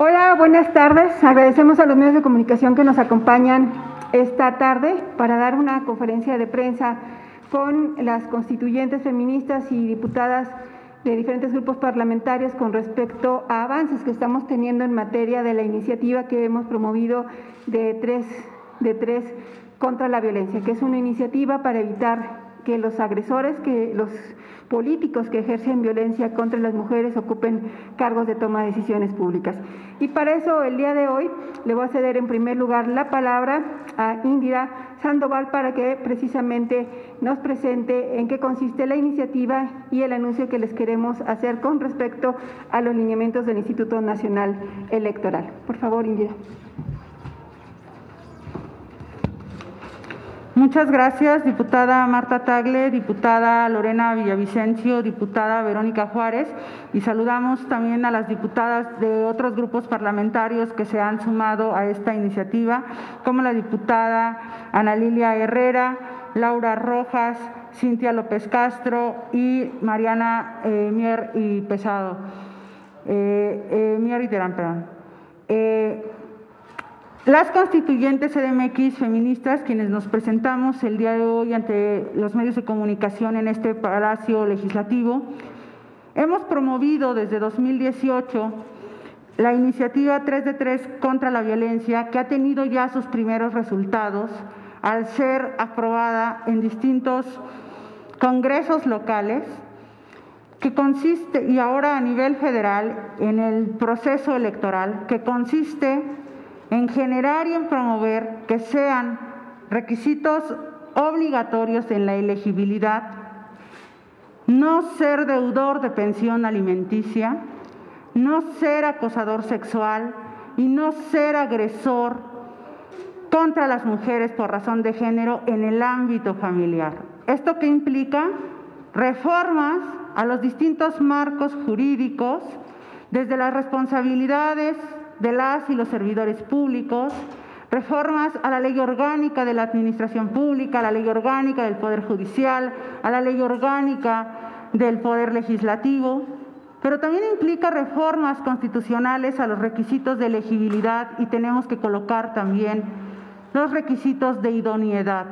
Hola, buenas tardes. Agradecemos a los medios de comunicación que nos acompañan esta tarde para dar una conferencia de prensa con las constituyentes feministas y diputadas de diferentes grupos parlamentarios con respecto a avances que estamos teniendo en materia de la iniciativa que hemos promovido de tres contra la violencia, que es una iniciativa para evitar que los agresores, que los políticos que ejercen violencia contra las mujeres ocupen cargos de toma de decisiones públicas. Y para eso, el día de hoy, le voy a ceder en primer lugar la palabra a Indira Sandoval para que precisamente nos presente en qué consiste la iniciativa y el anuncio que les queremos hacer con respecto a los lineamientos del Instituto Nacional Electoral. Por favor, Indira. Muchas gracias, diputada Marta Tagle, diputada Lorena Villavicencio, diputada Verónica Juárez, y saludamos también a las diputadas de otros grupos parlamentarios que se han sumado a esta iniciativa, como la diputada Ana Lilia Herrera, Laura Rojas, Cintia López Castro y Mariana Mier y Terán, perdón. Las constituyentes CDMX feministas, quienes nos presentamos el día de hoy ante los medios de comunicación en este Palacio Legislativo, hemos promovido desde 2018 la iniciativa 3 de 3 contra la violencia, que ha tenido ya sus primeros resultados al ser aprobada en distintos congresos locales, que consiste, y ahora a nivel federal, en el proceso electoral, que consiste en generar y en promover que sean requisitos obligatorios en la elegibilidad, no ser deudor de pensión alimenticia, no ser acosador sexual y no ser agresor contra las mujeres por razón de género en el ámbito familiar. ¿Esto qué implica? Reformas a los distintos marcos jurídicos, desde las responsabilidades de las y los servidores públicos, reformas a la ley orgánica de la administración pública, a la ley orgánica del Poder Judicial, a la ley orgánica del Poder Legislativo, pero también implica reformas constitucionales a los requisitos de elegibilidad, y tenemos que colocar también los requisitos de idoneidad.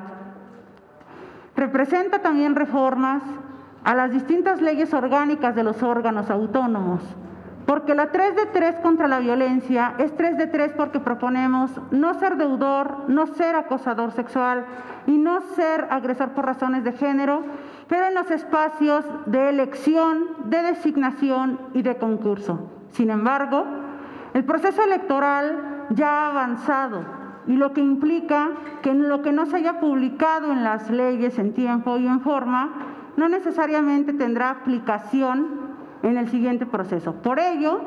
Representa también reformas a las distintas leyes orgánicas de los órganos autónomos, porque la 3 de 3 contra la violencia es 3 de 3 porque proponemos no ser deudor, no ser acosador sexual y no ser agresor por razones de género, pero en los espacios de elección, de designación y de concurso. Sin embargo, el proceso electoral ya ha avanzado, y lo que implica que lo que no se haya publicado en las leyes en tiempo y en forma no necesariamente tendrá aplicación en el siguiente proceso. Por ello,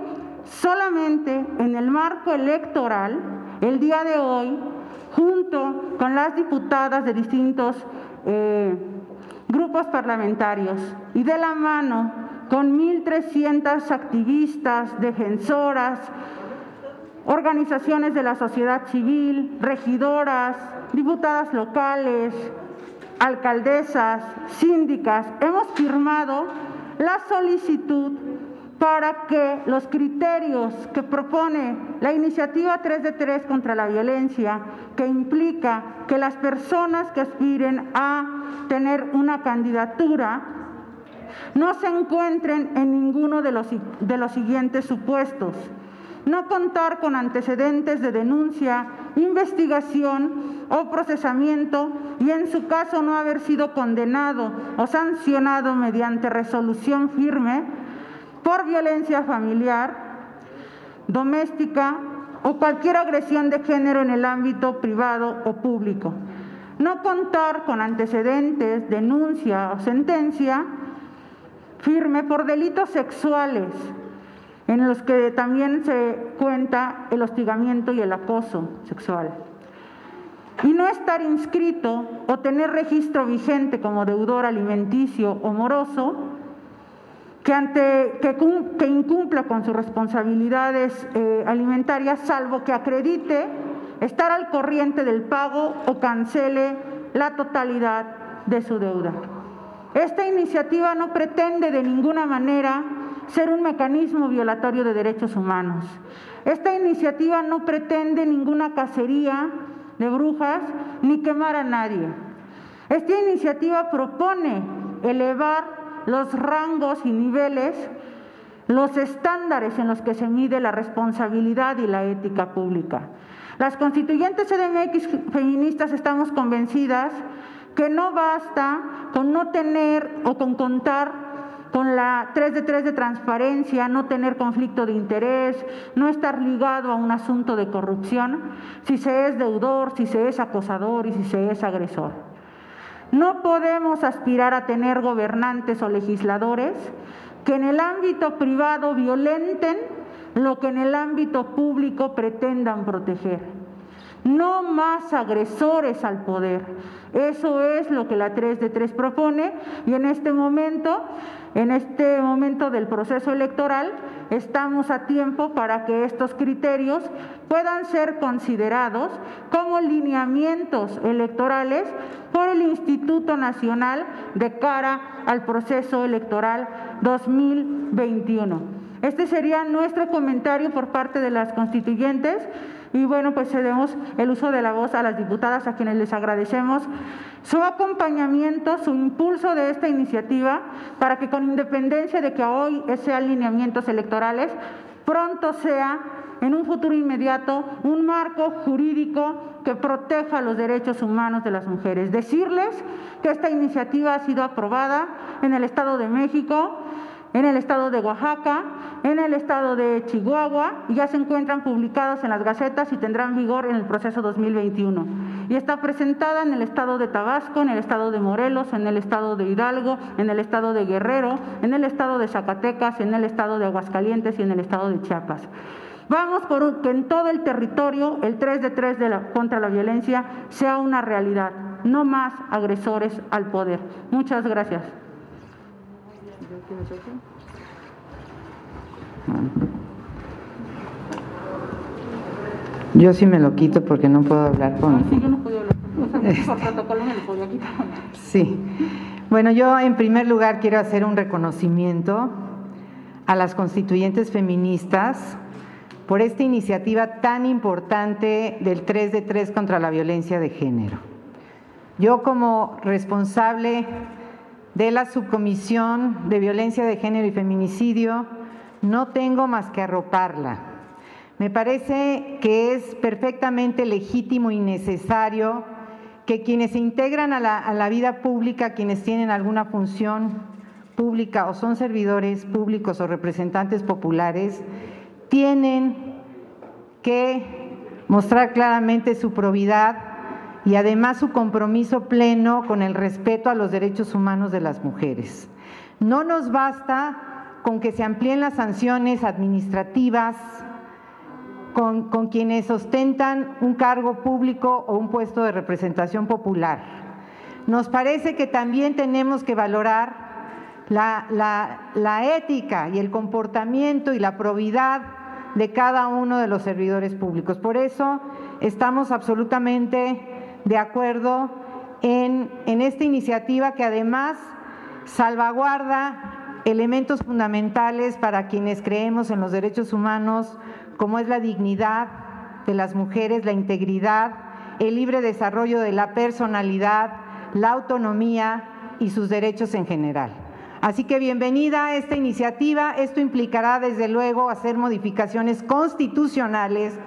solamente en el marco electoral, el día de hoy, junto con las diputadas de distintos grupos parlamentarios y de la mano con 1,300 activistas, defensoras, organizaciones de la sociedad civil, regidoras, diputadas locales, alcaldesas, síndicas, hemos firmado la solicitud para que los criterios que propone la iniciativa 3 de 3 contra la violencia, que implica que las personas que aspiren a tener una candidatura no se encuentren en ninguno de los siguientes supuestos: no contar con antecedentes de denuncia, investigación o procesamiento, y en su caso no haber sido condenado o sancionado mediante resolución firme por violencia familiar, doméstica o cualquier agresión de género en el ámbito privado o público. No contar con antecedentes, denuncia o sentencia firme por delitos sexuales, en los que también se cuenta el hostigamiento y el acoso sexual. Y no estar inscrito o tener registro vigente como deudor alimenticio o moroso, que incumpla con sus responsabilidades alimentarias, salvo que acredite estar al corriente del pago o cancele la totalidad de su deuda. Esta iniciativa no pretende de ninguna manera ser un mecanismo violatorio de derechos humanos. Esta iniciativa no pretende ninguna cacería de brujas ni quemar a nadie. Esta iniciativa propone elevar los rangos y niveles, los estándares en los que se mide la responsabilidad y la ética pública. Las constituyentes CDMX feministas estamos convencidas que no basta con no tener o con contar con la 3 de 3 de transparencia, no tener conflicto de interés, no estar ligado a un asunto de corrupción, si se es deudor, si se es acosador y si se es agresor. No podemos aspirar a tener gobernantes o legisladores que en el ámbito privado violenten lo que en el ámbito público pretendan proteger. No más agresores al poder. Eso es lo que la 3 de 3 propone y en este momento del proceso electoral, estamos a tiempo para que estos criterios puedan ser considerados como lineamientos electorales por el Instituto Nacional de cara al proceso electoral 2021. Este sería nuestro comentario por parte de las constituyentes. Y bueno, pues cedemos el uso de la voz a las diputadas, a quienes les agradecemos su acompañamiento, su impulso de esta iniciativa, para que con independencia de que hoy sean lineamientos electorales, pronto sea, en un futuro inmediato, un marco jurídico que proteja los derechos humanos de las mujeres. Decirles que esta iniciativa ha sido aprobada en el Estado de México, en el Estado de Oaxaca, en el Estado de Chihuahua, y ya se encuentran publicados en las gacetas y tendrán vigor en el proceso 2021. Y está presentada en el Estado de Tabasco, en el Estado de Morelos, en el Estado de Hidalgo, en el Estado de Guerrero, en el Estado de Zacatecas, en el Estado de Aguascalientes y en el Estado de Chiapas. Vamos por que en todo el territorio el 3 de 3 contra la violencia sea una realidad, no más agresores al poder. Muchas gracias. Yo sí me lo quito porque no puedo hablar con... Sí, yo no puedo hablar con... por protocolo me lo podía quitar. Sí. Bueno, yo en primer lugar quiero hacer un reconocimiento a las constituyentes feministas por esta iniciativa tan importante del 3 de 3 contra la violencia de género. Yo como responsable de la Subcomisión de Violencia de Género y Feminicidio no tengo más que arroparla. Me parece que es perfectamente legítimo y necesario que quienes se integran a la vida pública, quienes tienen alguna función pública o son servidores públicos o representantes populares, tienen que mostrar claramente su probidad y además su compromiso pleno con el respeto a los derechos humanos de las mujeres. No nos basta con que se amplíen las sanciones administrativas con quienes ostentan un cargo público o un puesto de representación popular. Nos parece que también tenemos que valorar la ética y el comportamiento y la probidad de cada uno de los servidores públicos. Por eso estamos absolutamente de acuerdo en esta iniciativa que además salvaguarda elementos fundamentales para quienes creemos en los derechos humanos, como es la dignidad de las mujeres, la integridad, el libre desarrollo de la personalidad, la autonomía y sus derechos en general. Así que bienvenida a esta iniciativa. Esto implicará desde luego hacer modificaciones constitucionales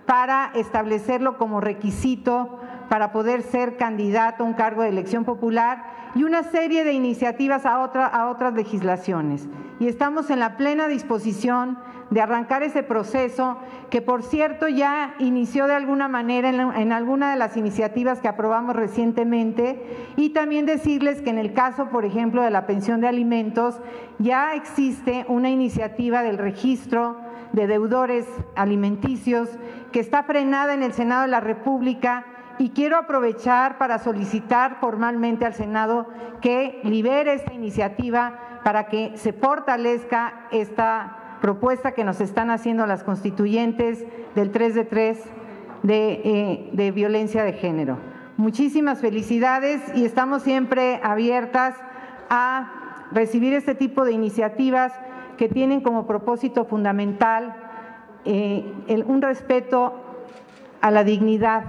para establecerlo como requisito para poder ser candidato a un cargo de elección popular y una serie de iniciativas a otras legislaciones. Y estamos en la plena disposición de arrancar ese proceso que, por cierto, ya inició de alguna manera en alguna de las iniciativas que aprobamos recientemente, y también decirles que en el caso, por ejemplo, de la pensión de alimentos, ya existe una iniciativa del registro de deudores alimenticios que está frenada en el Senado de la República, y quiero aprovechar para solicitar formalmente al Senado que libere esta iniciativa para que se fortalezca esta propuesta que nos están haciendo las constituyentes del 3 de 3 de violencia de género. Muchísimas felicidades y estamos siempre abiertas a recibir este tipo de iniciativas que tienen como propósito fundamental un respeto a la dignidad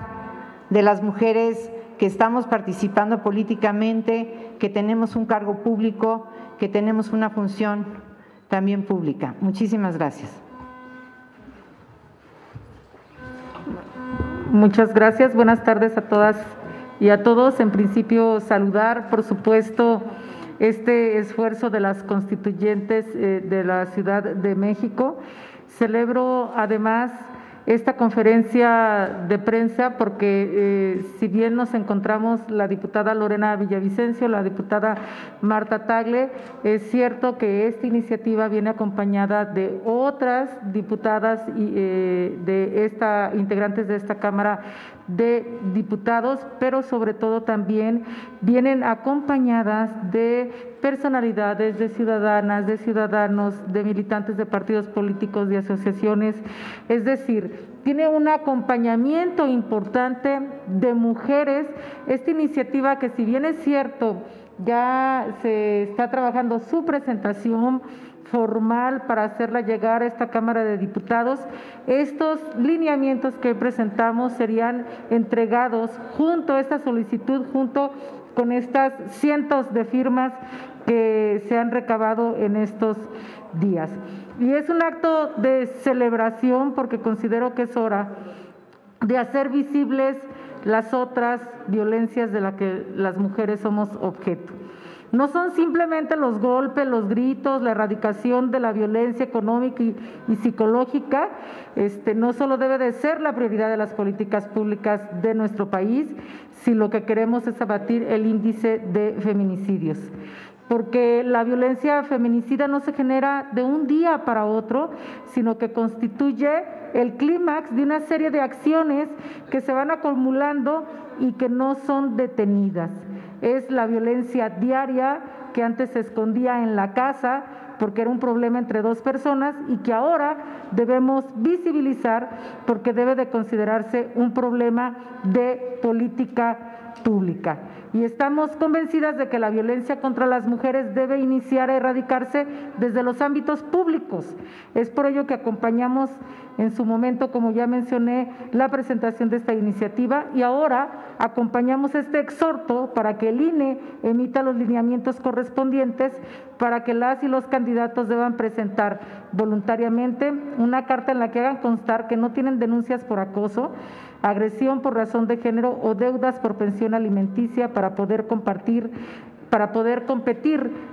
de las mujeres que estamos participando políticamente, que tenemos un cargo público, que tenemos una función también pública. Muchísimas gracias. Muchas gracias. Buenas tardes a todas y a todos. En principio, saludar, por supuesto, este esfuerzo de las constituyentes de la Ciudad de México. Celebro, además, esta conferencia de prensa porque si bien nos encontramos la diputada Lorena Villavicencio, la diputada Marta Tagle, es cierto que esta iniciativa viene acompañada de otras diputadas y integrantes de esta Cámara de Diputados, pero sobre todo también vienen acompañadas de personalidades, de ciudadanas, de ciudadanos, de militantes de partidos políticos, de asociaciones, es decir, tiene un acompañamiento importante de mujeres. Esta iniciativa, que si bien es cierto, ya se está trabajando su presentación formal para hacerla llegar a esta Cámara de Diputados, estos lineamientos que presentamos serían entregados junto a esta solicitud, junto con estas cientos de firmas que se han recabado en estos días. Y es un acto de celebración porque considero que es hora de hacer visibles las otras violencias de las que las mujeres somos objeto. No son simplemente los golpes, los gritos, la erradicación de la violencia económica y psicológica. No solo debe de ser la prioridad de las políticas públicas de nuestro país, si lo que queremos es abatir el índice de feminicidios. Porque la violencia feminicida no se genera de un día para otro, sino que constituye el clímax de una serie de acciones que se van acumulando y que no son detenidas. Es la violencia diaria que antes se escondía en la casa porque era un problema entre dos personas y que ahora debemos visibilizar porque debe de considerarse un problema de política pública. Y estamos convencidas de que la violencia contra las mujeres debe iniciar a erradicarse desde los ámbitos públicos. Es por ello que acompañamos en su momento, como ya mencioné, la presentación de esta iniciativa y ahora acompañamos este exhorto para que el INE emita los lineamientos correspondientes para que las y los candidatos deban presentar voluntariamente una carta en la que hagan constar que no tienen denuncias por acoso, agresión por razón de género o deudas por pensión alimenticia para poder competir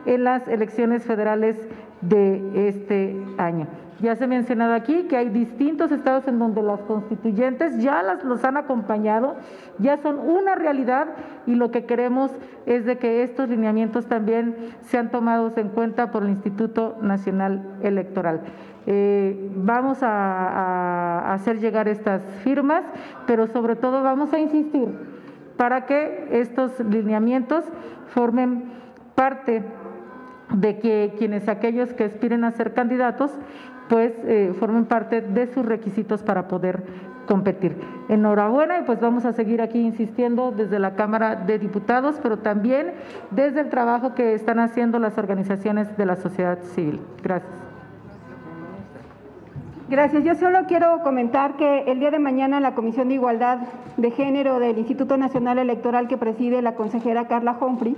en las elecciones federales de este año. Ya se ha mencionado aquí que hay distintos estados en donde las constituyentes ya los han acompañado, ya son una realidad y lo que queremos es de que estos lineamientos también sean tomados en cuenta por el Instituto Nacional Electoral. Vamos a hacer llegar estas firmas, pero sobre todo vamos a insistir para que estos lineamientos formen parte de que aquellos que aspiren a ser candidatos pues formen parte de sus requisitos para poder competir. Enhorabuena y pues vamos a seguir aquí insistiendo desde la Cámara de Diputados, pero también desde el trabajo que están haciendo las organizaciones de la sociedad civil. Gracias. Gracias. Yo solo quiero comentar que el día de mañana la Comisión de Igualdad de Género del Instituto Nacional Electoral que preside la consejera Carla Humphrey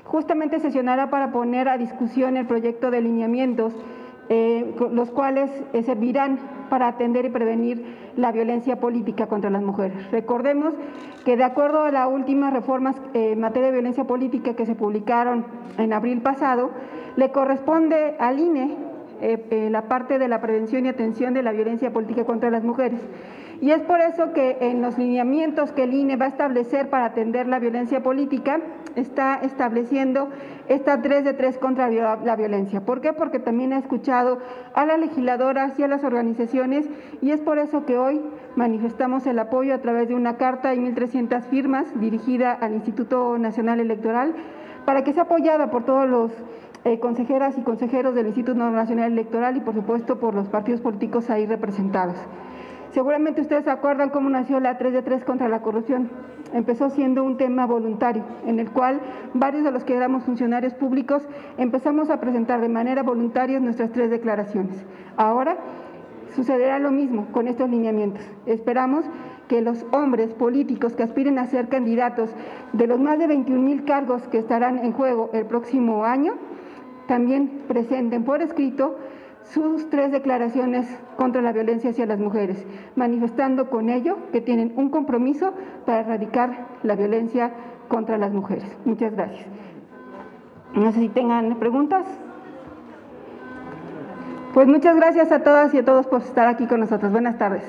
justamente sesionará para poner a discusión el proyecto de lineamientos, los cuales servirán para atender y prevenir la violencia política contra las mujeres. Recordemos que de acuerdo a las últimas reformas en materia de violencia política que se publicaron en abril pasado, le corresponde al INE la parte de la prevención y atención de la violencia política contra las mujeres. Y es por eso que en los lineamientos que el INE va a establecer para atender la violencia política, está estableciendo esta 3 de 3 contra la violencia. ¿Por qué? Porque también he escuchado a las legisladoras y a las organizaciones y es por eso que hoy manifestamos el apoyo a través de una carta y 1.300 firmas dirigida al Instituto Nacional Electoral para que sea apoyada por todos los consejeras y consejeros del Instituto Nacional Electoral y por supuesto por los partidos políticos ahí representados. Seguramente ustedes se acuerdan cómo nació la 3 de 3 contra la corrupción. Empezó siendo un tema voluntario, en el cual varios de los que éramos funcionarios públicos empezamos a presentar de manera voluntaria nuestras 3 declaraciones. Ahora sucederá lo mismo con estos lineamientos. Esperamos que los hombres políticos que aspiren a ser candidatos de los más de 21,000 cargos que estarán en juego el próximo año, también presenten por escrito sus 3 declaraciones contra la violencia hacia las mujeres, manifestando con ello que tienen un compromiso para erradicar la violencia contra las mujeres. Muchas gracias. No sé si tengan preguntas. Pues muchas gracias a todas y a todos por estar aquí con nosotros. Buenas tardes.